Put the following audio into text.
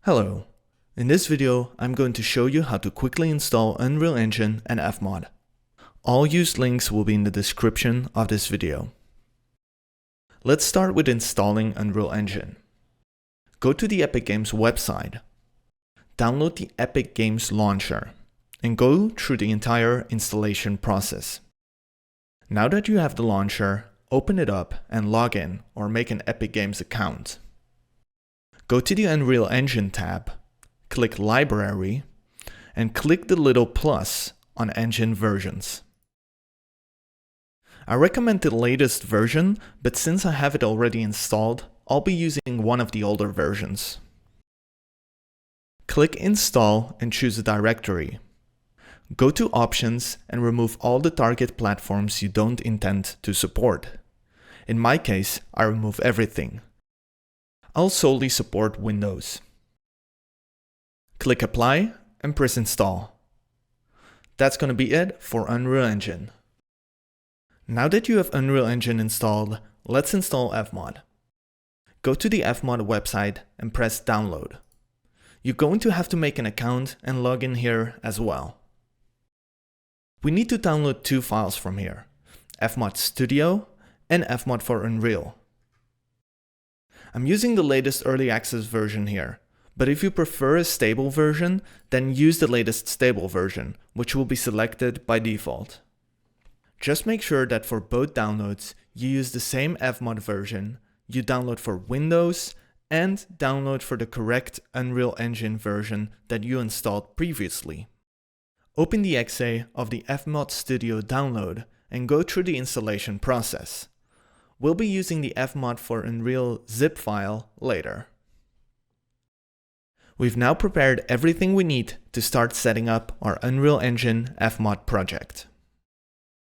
Hello. In this video, I'm going to show you how to quickly install Unreal Engine and FMOD. All used links will be in the description of this video. Let's start with installing Unreal Engine. Go to the Epic Games website, download the Epic Games launcher, and go through the entire installation process. Now that you have the launcher, open it up and log in or make an Epic Games account. Go to the Unreal Engine tab, click Library, and click the little plus on Engine Versions. I recommend the latest version, but since I have it already installed, I'll be using one of the older versions. Click Install and choose a directory. Go to Options and remove all the target platforms you don't intend to support. In my case, I remove everything. I'll solely support Windows. Click Apply and press Install. That's going to be it for Unreal Engine. Now that you have Unreal Engine installed, let's install FMOD. Go to the FMOD website and press Download. You're going to have to make an account and log in here as well. We need to download two files from here, FMOD Studio and FMOD for Unreal. I'm using the latest early access version here, but if you prefer a stable version, then use the latest stable version, which will be selected by default. Just make sure that for both downloads, you use the same FMOD version, you download for Windows, and download for the correct Unreal Engine version that you installed previously. Open the exe of the FMOD Studio download and go through the installation process. We'll be using the FMOD for Unreal zip file later. We've now prepared everything we need to start setting up our Unreal Engine FMOD project.